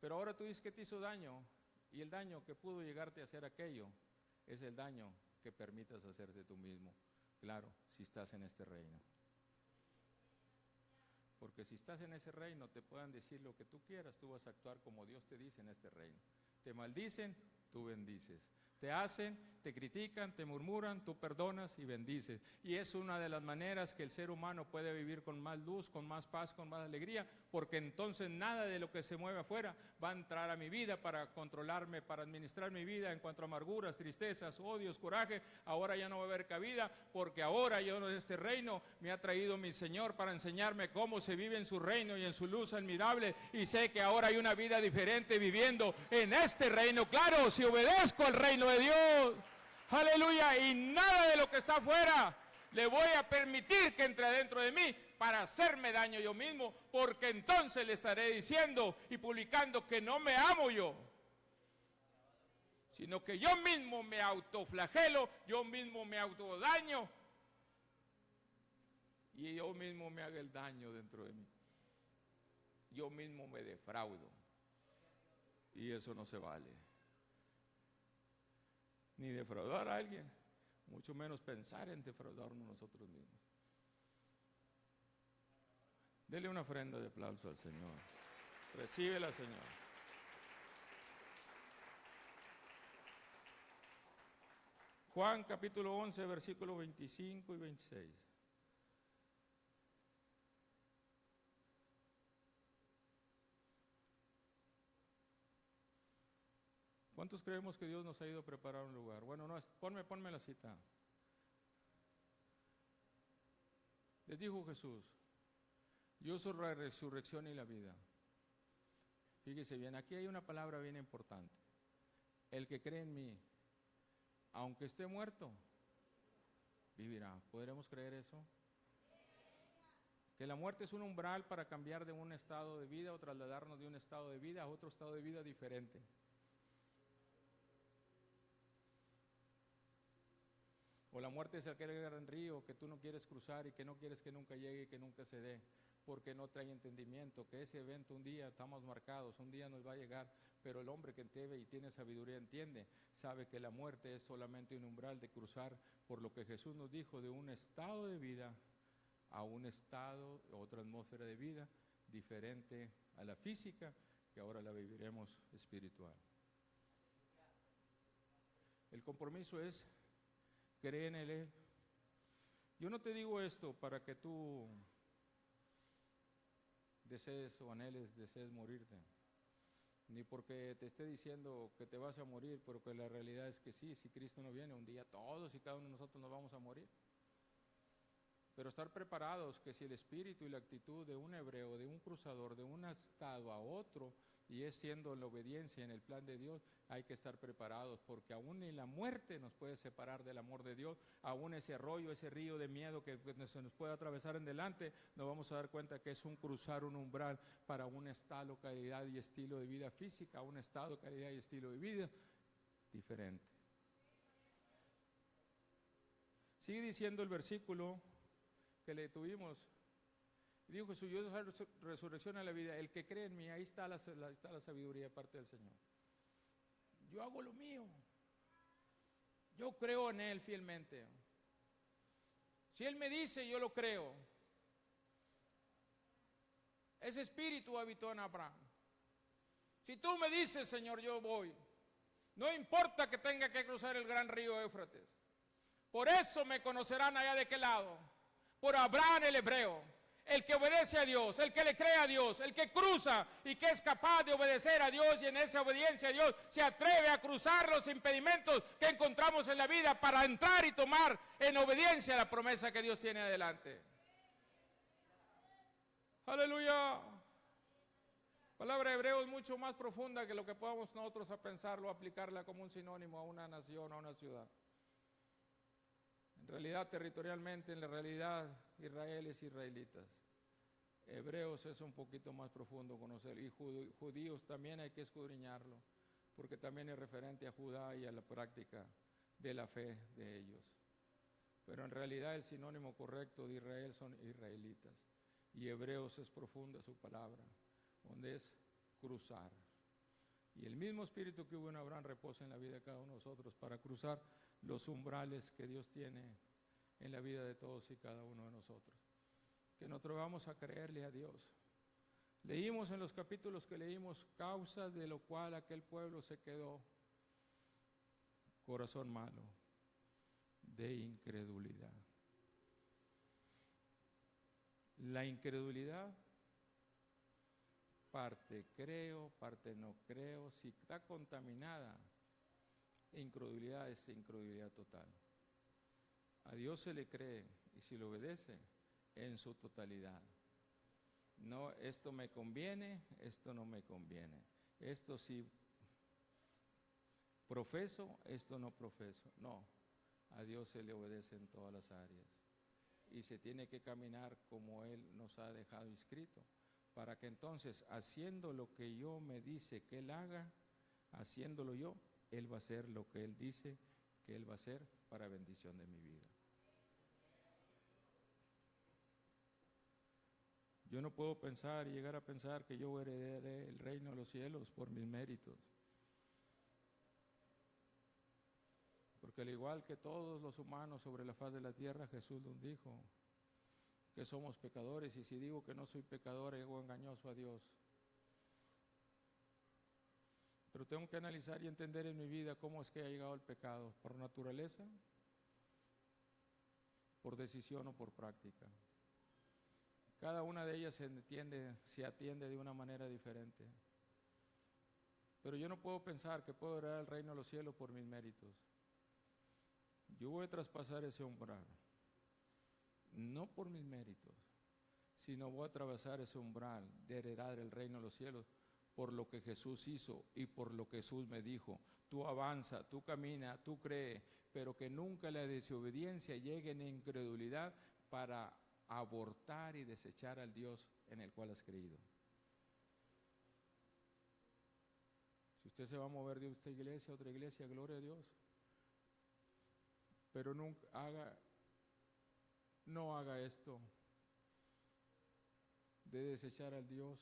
Pero ahora tú dices que te hizo daño, y el daño que pudo llegarte a hacer aquello es el daño que permitas hacerte tú mismo. Claro, si estás en este reino. Porque si estás en ese reino, te puedan decir lo que tú quieras, tú vas a actuar como Dios te dice en este reino. Te maldicen, tú bendices. Te hacen, te critican, te murmuran, tú perdonas y bendices. Y es una de las maneras que el ser humano puede vivir con más luz, con más paz, con más alegría, porque entonces nada de lo que se mueve afuera va a entrar a mi vida para controlarme, para administrar mi vida en cuanto a amarguras, tristezas, odios, coraje. Ahora ya no va a haber cabida, porque ahora yo en este reino me ha traído mi Señor para enseñarme cómo se vive en su reino y en su luz admirable. Y sé que ahora hay una vida diferente viviendo en este reino. Claro, si obedezco al reino de Dios, aleluya, y nada de lo que está afuera le voy a permitir que entre dentro de mí para hacerme daño yo mismo, porque entonces le estaré diciendo y publicando que no me amo yo, sino que yo mismo me autoflagelo, yo mismo me autodaño y yo mismo me hago el daño dentro de mí. Yo mismo me defraudo y eso no se vale. Ni defraudar a alguien, mucho menos pensar en defraudarnos nosotros mismos. Dele una ofrenda de aplauso al Señor. Recíbela, Señor. Juan capítulo 11, versículos 25 y 26. ¿Cuántos creemos que Dios nos ha ido a preparar un lugar? Bueno, no, ponme la cita. Les dijo Jesús, yo soy la resurrección y la vida. Fíjese bien, aquí hay una palabra bien importante. El que cree en mí, aunque esté muerto, vivirá. ¿Podremos creer eso? Que la muerte es un umbral para cambiar de un estado de vida o trasladarnos de un estado de vida a otro estado de vida diferente. O la muerte es aquel gran río que tú no quieres cruzar y que no quieres que nunca llegue y que nunca se dé, porque no trae entendimiento, que ese evento un día estamos marcados, un día nos va a llegar, pero el hombre que entiende y tiene sabiduría entiende, sabe que la muerte es solamente un umbral de cruzar por lo que Jesús nos dijo, de un estado de vida a un estado, otra atmósfera de vida diferente a la física, que ahora la viviremos espiritual. El compromiso es cree en Él. Yo no te digo esto para que tú desees o anheles, desees morirte, ni porque te esté diciendo que te vas a morir, pero que la realidad es que sí, si Cristo no viene, un día todos y cada uno de nosotros nos vamos a morir. Pero estar preparados que si el espíritu y la actitud de un hebreo, de un cruzador, de un estado a otro, Y es siendo la obediencia en el plan de Dios, hay que estar preparados, porque aún ni la muerte nos puede separar del amor de Dios, aún ese arroyo, ese río de miedo que se nos puede atravesar en delante, nos vamos a dar cuenta que es un cruzar un umbral para un estado, calidad y estilo de vida física, un estado, calidad y estilo de vida diferente. Sigue diciendo el versículo que le tuvimos. Dijo Jesús, yo soy la resurrección a la vida. El que cree en mí, ahí está la sabiduría de parte del Señor. Yo hago lo mío. Yo creo en Él fielmente. Si Él me dice, yo lo creo. Ese espíritu habitó en Abraham. Si tú me dices, Señor, yo voy. No importa que tenga que cruzar el gran río Éufrates. Por eso me conocerán allá de qué lado. Por Abraham el hebreo. El que obedece a Dios, el que le cree a Dios, el que cruza y que es capaz de obedecer a Dios y en esa obediencia a Dios se atreve a cruzar los impedimentos que encontramos en la vida para entrar y tomar en obediencia la promesa que Dios tiene adelante. Aleluya. La palabra hebreo es mucho más profunda que lo que podamos nosotros a pensarlo, aplicarla como un sinónimo a una nación, a una ciudad. En realidad, territorialmente, en la realidad, Israel es israelitas. Hebreos es un poquito más profundo conocer. Y judíos también hay que escudriñarlo, porque también es referente a Judá y a la práctica de la fe de ellos. Pero en realidad el sinónimo correcto de Israel son israelitas. Y Hebreos es profunda su palabra, donde es cruzar. Y el mismo espíritu que hubo en Abraham reposa en la vida de cada uno de nosotros para cruzar los umbrales que Dios tiene en la vida de todos y cada uno de nosotros. Que nosotros vamos a creerle a Dios. Leímos en los capítulos que leímos, causa de lo cual aquel pueblo se quedó, corazón malo, de incredulidad. La incredulidad, parte creo, parte no creo, si está contaminada, incredulidad es incredulidad total. A Dios se le cree y si lo obedece, en su totalidad. No, esto me conviene, esto no me conviene. Esto sí profeso, esto no profeso. No, a Dios se le obedece en todas las áreas. Y se tiene que caminar como Él nos ha dejado inscrito, para que entonces, haciendo lo que yo me dice que Él haga, haciéndolo yo, Él va a hacer lo que Él dice que Él va a hacer para bendición de mi vida. Yo no puedo pensar y llegar a pensar que yo heredaré el reino de los cielos por mis méritos. Porque al igual que todos los humanos sobre la faz de la tierra, Jesús nos dijo que somos pecadores, y si digo que no soy pecador, hago engañoso a Dios. Pero tengo que analizar y entender en mi vida cómo es que ha llegado el pecado, por naturaleza, por decisión o por práctica. Cada una de ellas se atiende de una manera diferente. Pero yo no puedo pensar que puedo heredar el reino de los cielos por mis méritos. Yo voy a traspasar ese umbral, no por mis méritos, sino voy a atravesar ese umbral de heredar el reino de los cielos por lo que Jesús hizo y por lo que Jesús me dijo. Tú avanza, tú camina, tú cree, pero que nunca la desobediencia llegue en incredulidad para abortar y desechar al Dios en el cual has creído. Si usted se va a mover de esta iglesia a otra iglesia, gloria a Dios. Pero nunca no haga esto de desechar al Dios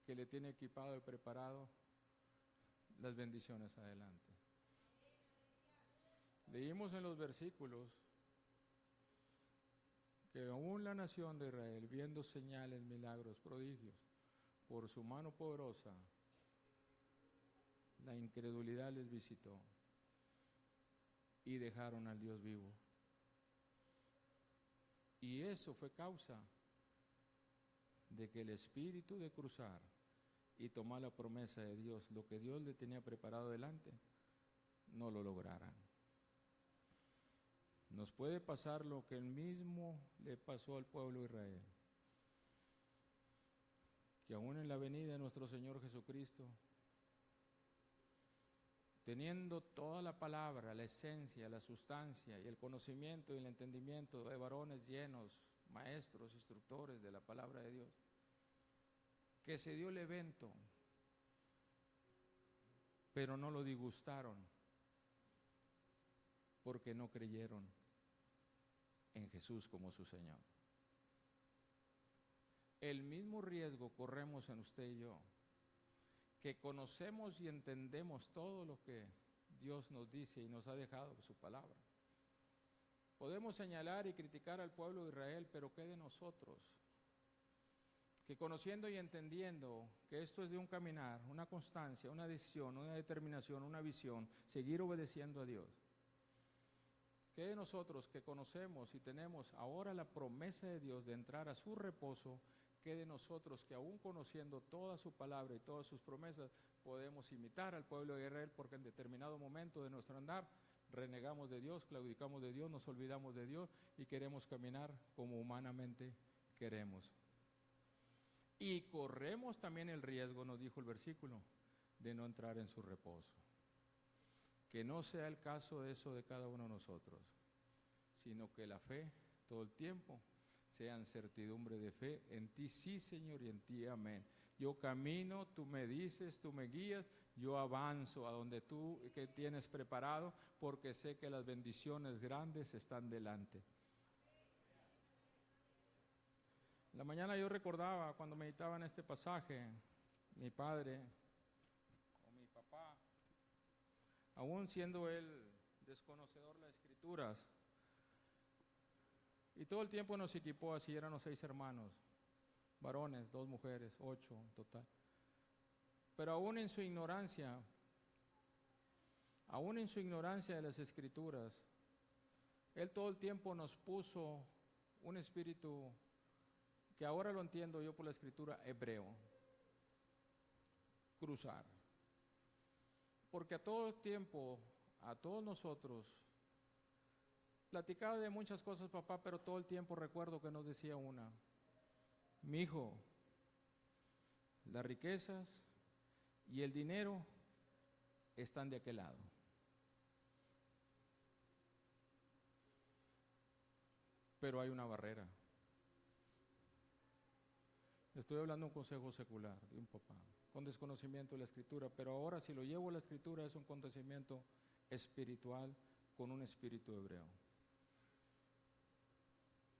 que le tiene equipado y preparado las bendiciones adelante. Leímos en los versículos que aún la nación de Israel, viendo señales, milagros, prodigios, por su mano poderosa, la incredulidad les visitó y dejaron al Dios vivo. Y eso fue causa de que el espíritu de cruzar y tomar la promesa de Dios, lo que Dios le tenía preparado delante, no lo lograran. Nos puede pasar lo que el mismo le pasó al pueblo de Israel, que aún en la venida de nuestro Señor Jesucristo, teniendo toda la palabra, la esencia, la sustancia y el conocimiento y el entendimiento de varones llenos, maestros, instructores de la palabra de Dios, que se dio el evento, pero no lo disgustaron, porque no creyeron en Jesús como su Señor. El mismo riesgo corremos en usted y yo, que conocemos y entendemos todo lo que Dios nos dice y nos ha dejado su palabra. Podemos señalar y criticar al pueblo de Israel, pero ¿qué de nosotros? Que conociendo y entendiendo que esto es de un caminar, una constancia, una decisión, una determinación, una visión, seguir obedeciendo a Dios. ¿Qué de nosotros que conocemos y tenemos ahora la promesa de Dios de entrar a su reposo? ¿Qué de nosotros que aún conociendo toda su palabra y todas sus promesas podemos imitar al pueblo de Israel, porque en determinado momento de nuestro andar renegamos de Dios, claudicamos de Dios, nos olvidamos de Dios y queremos caminar como humanamente queremos? Y corremos también el riesgo, nos dijo el versículo, de no entrar en su reposo. Que no sea el caso de eso de cada uno de nosotros, sino que la fe todo el tiempo sean certidumbre de fe en ti, sí, Señor, y en ti, amén. Yo camino, tú me dices, tú me guías, yo avanzo a donde tú que tienes preparado, porque sé que las bendiciones grandes están delante. En la mañana yo recordaba, cuando meditaba en este pasaje, mi padre o mi papá, aún siendo él desconocedor de las Escrituras, y todo el tiempo nos equipó así, éramos 6 hermanos, varones, 2 mujeres, 8 en total. Pero aún en su ignorancia de las Escrituras, él todo el tiempo nos puso un espíritu que ahora lo entiendo yo por la Escritura, hebreo, cruzar. Porque a todo tiempo, a todos nosotros, platicaba de muchas cosas, papá, pero todo el tiempo recuerdo que nos decía una: mi hijo, las riquezas y el dinero están de aquel lado. Pero hay una barrera. Estoy hablando de un consejo secular, de un papá, con desconocimiento de la Escritura, pero ahora si lo llevo a la Escritura es un conocimiento espiritual con un espíritu hebreo.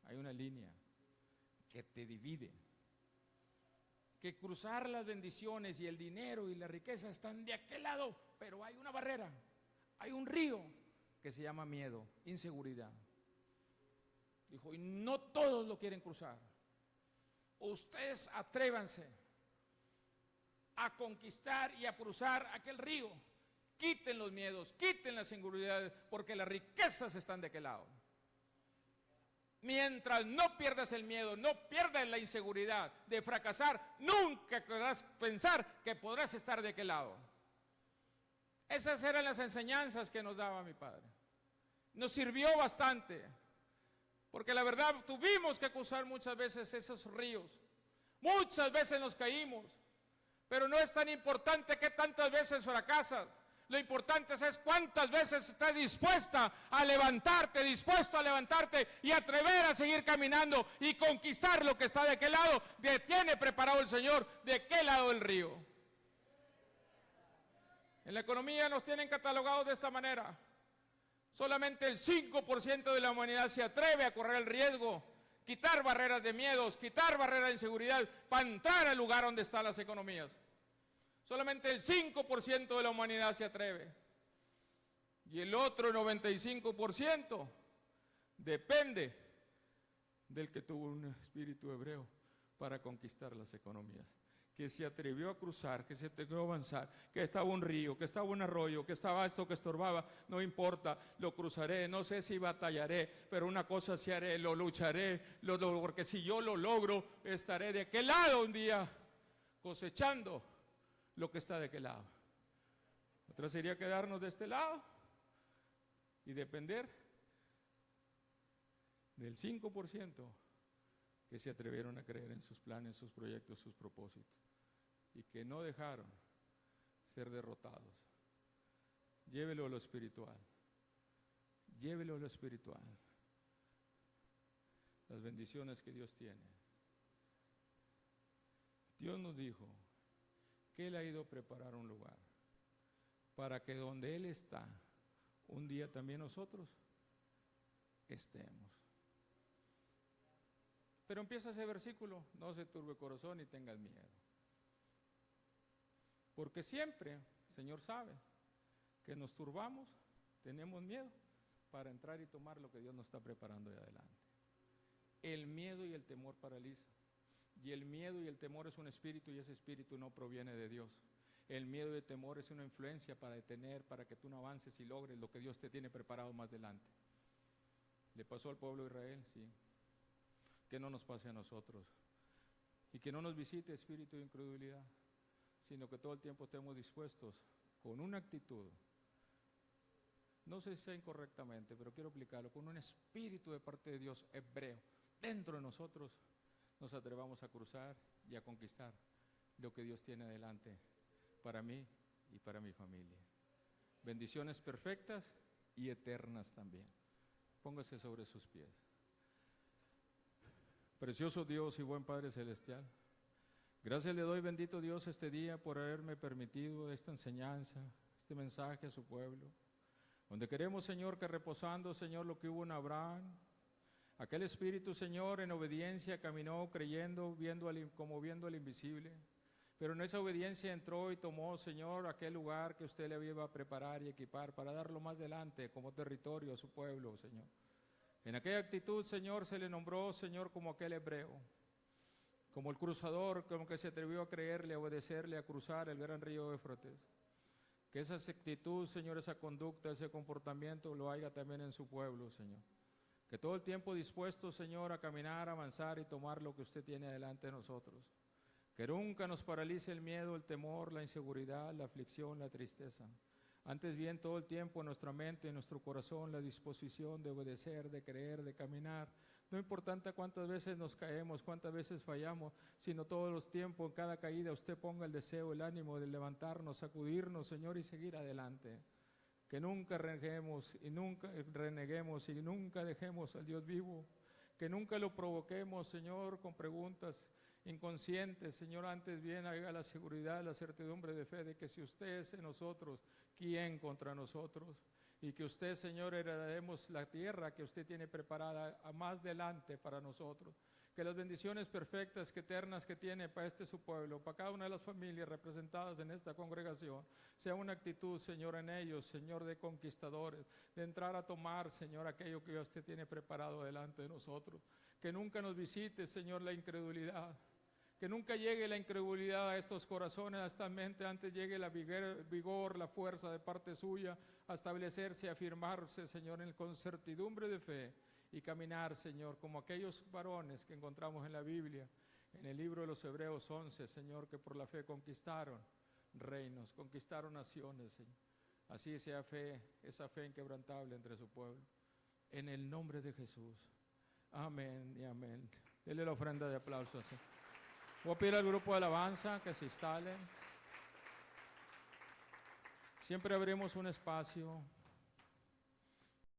Hay una línea que te divide, que cruzar las bendiciones y el dinero y la riqueza están de aquel lado, pero hay una barrera, hay un río que se llama miedo, inseguridad. Dijo, y no todos lo quieren cruzar. Ustedes atrévanse a conquistar y a cruzar aquel río. Quiten los miedos, quiten las inseguridades, porque las riquezas están de aquel lado. Mientras no pierdas el miedo, no pierdas la inseguridad de fracasar, nunca podrás pensar que podrás estar de aquel lado. Esas eran las enseñanzas que nos daba mi padre. Nos sirvió bastante, porque la verdad tuvimos que cruzar muchas veces esos ríos. Muchas veces nos caímos, pero no es tan importante que tantas veces fracasas. Lo importante es cuántas veces estás dispuesto a levantarte y atrever a seguir caminando y conquistar lo que está de aquel lado, que tiene preparado el Señor, de qué lado del río. En la economía nos tienen catalogados de esta manera. Solamente el 5% de la humanidad se atreve a correr el riesgo, quitar barreras de miedos, quitar barreras de inseguridad para entrar al lugar donde están las economías. Solamente el 5% de la humanidad se atreve. Y el otro 95% depende del que tuvo un espíritu hebreo para conquistar las economías. Que se atrevió a cruzar, que se atrevió a avanzar, que estaba un río, que estaba un arroyo, que estaba esto que estorbaba, no importa, lo cruzaré, no sé si batallaré, pero una cosa sí haré, lo lucharé, porque si yo lo logro, estaré de aquel lado un día cosechando lo que está de aquel lado. Otra sería quedarnos de este lado y depender del 5% que se atrevieron a creer en sus planes, sus proyectos, sus propósitos, y que no dejaron ser derrotados. Llévelo a lo espiritual. Llévelo a lo espiritual. Las bendiciones que Dios tiene. Dios nos dijo que Él ha ido a preparar un lugar para que donde Él está, un día también nosotros estemos. Pero empieza ese versículo: no se turbe corazón y tengas miedo. Porque siempre el Señor sabe que nos turbamos, tenemos miedo para entrar y tomar lo que Dios nos está preparando de adelante. El miedo y el temor paralizan. Y el miedo y el temor es un espíritu, y ese espíritu no proviene de Dios. El miedo y el temor es una influencia para detener, para que tú no avances y logres lo que Dios te tiene preparado más adelante. ¿Le pasó al pueblo de Israel? Sí. Que no nos pase a nosotros. Y que no nos visite espíritu de incredulidad, sino que todo el tiempo estemos dispuestos con una actitud, no sé si sea incorrectamente, pero quiero aplicarlo, con un espíritu de parte de Dios hebreo dentro de nosotros, nos atrevamos a cruzar y a conquistar lo que Dios tiene adelante para mí y para mi familia. Bendiciones perfectas y eternas también. Póngase sobre sus pies. Precioso Dios y buen Padre Celestial, gracias le doy, bendito Dios, este día por haberme permitido esta enseñanza, este mensaje a su pueblo, donde queremos, Señor, que reposando, Señor, lo que hubo en Abraham, aquel espíritu, Señor, en obediencia caminó creyendo, viendo al invisible, pero en esa obediencia entró y tomó, Señor, aquel lugar que usted le iba a preparar y equipar para darlo más adelante como territorio a su pueblo, Señor. En aquella actitud, Señor, se le nombró, Señor, como aquel hebreo, como el cruzador, como que se atrevió a creerle, a obedecerle, a cruzar el gran río Éufrates. Que esa actitud, Señor, esa conducta, ese comportamiento lo haya también en su pueblo, Señor. Que todo el tiempo dispuesto, Señor, a caminar, avanzar y tomar lo que usted tiene delante de nosotros. Que nunca nos paralice el miedo, el temor, la inseguridad, la aflicción, la tristeza. Antes bien, todo el tiempo en nuestra mente, en nuestro corazón, la disposición de obedecer, de creer, de caminar. No importante cuántas veces nos caemos, cuántas veces fallamos, sino todos los tiempos, en cada caída, usted ponga el deseo, el ánimo de levantarnos, sacudirnos, Señor, y seguir adelante. Que nunca reneguemos y nunca dejemos al Dios vivo. Que nunca lo provoquemos, Señor, con preguntas inconscientes, Señor, antes bien haga la seguridad, la certidumbre de fe de que si usted es en nosotros, ¿quién contra nosotros? Y que usted, Señor, heredaremos la tierra que usted tiene preparada a más adelante para nosotros. Que las bendiciones perfectas, que eternas que tiene para este su pueblo, para cada una de las familias representadas en esta congregación, sea una actitud, Señor, en ellos, Señor, de conquistadores, de entrar a tomar, Señor, aquello que usted tiene preparado delante de nosotros. Que nunca nos visite, Señor, la incredulidad. Que nunca llegue la incredulidad a estos corazones, a esta mente, antes llegue la vigor, la fuerza de parte suya, a establecerse, a afirmarse, Señor, con certidumbre de fe y caminar, Señor, como aquellos varones que encontramos en la Biblia, en el libro de los Hebreos 11, Señor, que por la fe conquistaron reinos, conquistaron naciones, Señor. Así sea fe, esa fe inquebrantable entre su pueblo. En el nombre de Jesús. Amén y amén. Dele la ofrenda de aplausos. Voy a pedir al grupo de alabanza que se instalen. Siempre abrimos un espacio